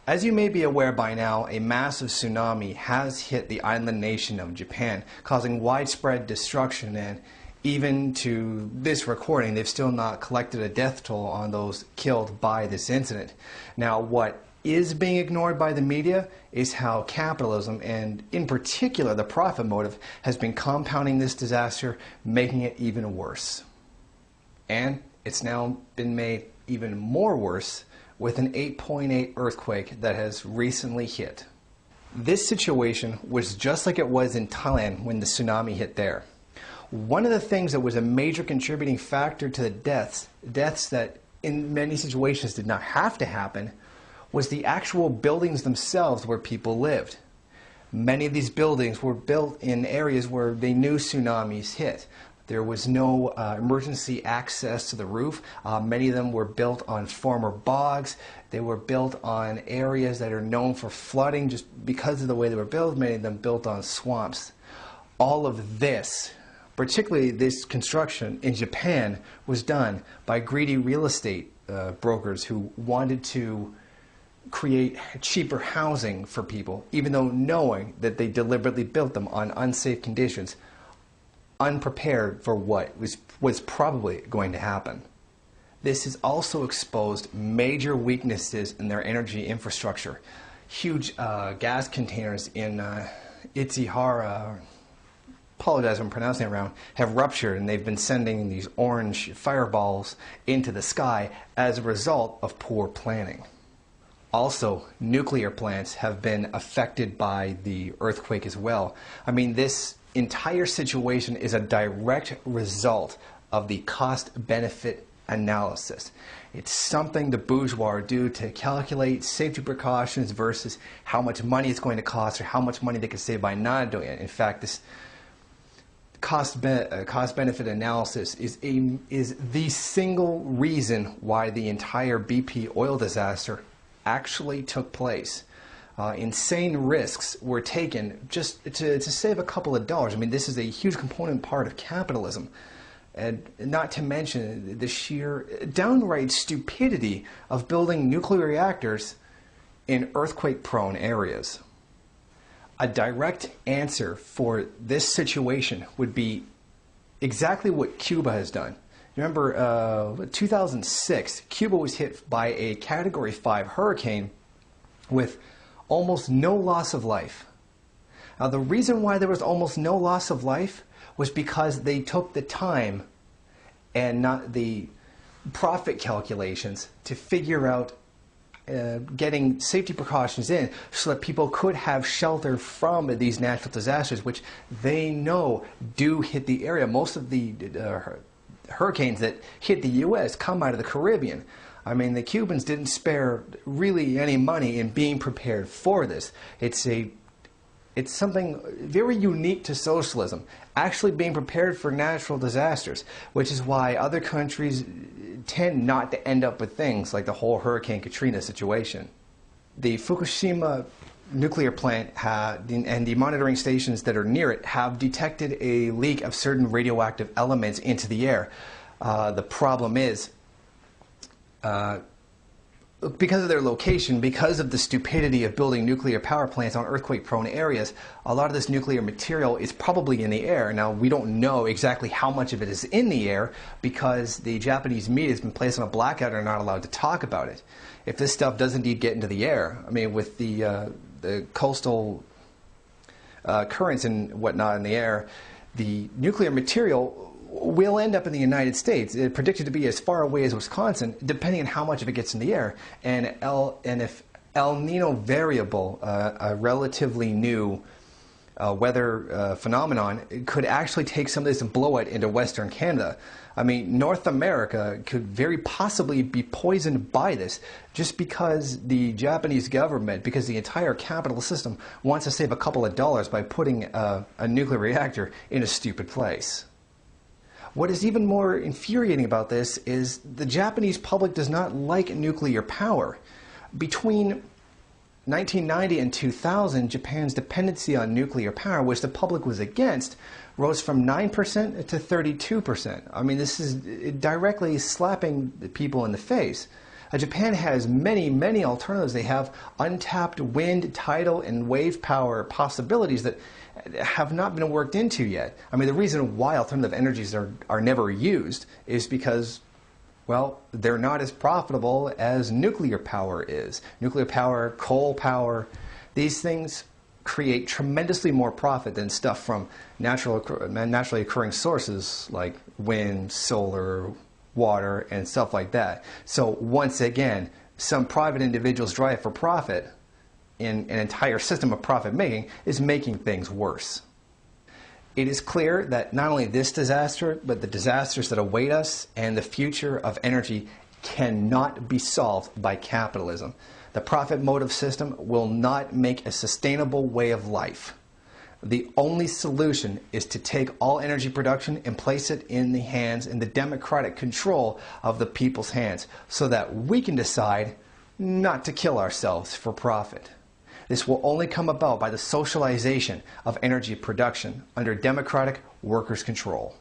As you may be aware by now, a massive tsunami has hit the island nation of Japan, causing widespread destruction, and even to this recording, they've still not collected a death toll on those killed by this incident. Now, what is being ignored by the media is how capitalism, and in particular the profit motive, has been compounding this disaster, making it even worse. And it's now been made even more worse with an 8.8 earthquake that has recently hit. This situation was just like it was in Thailand when the tsunami hit there. One of the things that was a major contributing factor to the deaths that in many situations did not have to happen, was the actual buildings themselves where people lived. Many of these buildings were built in areas where they knew tsunamis hit. There was no emergency access to the roof. Many of them were built on former bogs. They were built on areas that are known for flooding just because of the way they were built. Many of them built on swamps. All of this, particularly this construction in Japan, was done by greedy real estate brokers who wanted to create cheaper housing for people, even though knowing that they deliberately built them on unsafe conditions, unprepared for what was probably going to happen. This has also exposed major weaknesses in their energy infrastructure. Huge gas containers in Itsihara, apologize if I'm pronouncing it wrong, have ruptured, and they've been sending these orange fireballs into the sky as a result of poor planning. Also, nuclear plants have been affected by the earthquake as well. I mean, this entire situation is a direct result of the cost-benefit analysis. It's something the bourgeois do to calculate safety precautions versus how much money it's going to cost or how much money they can save by not doing it. In fact, this cost-benefit analysis is the single reason why the entire BP oil disaster actually took place. Insane risks were taken just to save a couple of dollars. I mean, this is a huge component part of capitalism. And not to mention the sheer downright stupidity of building nuclear reactors in earthquake-prone areas. A direct answer for this situation would be exactly what Cuba has done. Remember, 2006, Cuba was hit by a Category 5 hurricane with almost no loss of life. Now, the reason why there was almost no loss of life was because they took the time and not the profit calculations to figure out getting safety precautions in so that people could have shelter from these natural disasters, which they know do hit the area. Most of the hurricanes that hit the U.S. come out of the Caribbean. I mean, the Cubans didn't spare really any money in being prepared for this. It's something very unique to socialism, actually being prepared for natural disasters, which is why other countries tend not to end up with things like the whole Hurricane Katrina situation. The Fukushima nuclear plant and the monitoring stations that are near it have detected a leak of certain radioactive elements into the air. The problem is, because of their location, because of the stupidity of building nuclear power plants on earthquake-prone areas, a lot of this nuclear material is probably in the air. Now, we don't know exactly how much of it is in the air because the Japanese media has been placed on a blackout and are not allowed to talk about it. If this stuff does indeed get into the air, I mean, with the coastal currents and whatnot in the air, the nuclear material will end up in the United States. It's predicted to be as far away as Wisconsin, depending on how much of it gets in the air. And if El Nino variable, a relatively new weather phenomenon, could actually take some of this and blow it into Western Canada. I mean, North America could very possibly be poisoned by this just because the Japanese government, because the entire capitalist system wants to save a couple of dollars by putting a nuclear reactor in a stupid place. What is even more infuriating about this is the Japanese public does not like nuclear power. Between 1990 and 2000, Japan's dependency on nuclear power, which the public was against, rose from 9% to 32%. I mean, this is directly slapping the people in the face. Japan has many, many alternatives. They have untapped wind, tidal, and wave power possibilities that have not been worked into yet. I mean, the reason why alternative energies are never used is because, well, they're not as profitable as nuclear power is. Nuclear power, coal power, these things create tremendously more profit than stuff from naturally occurring sources like wind, solar, water, and stuff like that. So once again, some private individuals' drive for profit in an entire system of profit making is making things worse. It is clear that not only this disaster, but the disasters that await us and the future of energy cannot be solved by capitalism. The profit motive system will not make a sustainable way of life. The only solution is to take all energy production and place it in the democratic control of the people's hands, so that we can decide not to kill ourselves for profit. This will only come about by the socialization of energy production under democratic workers' control.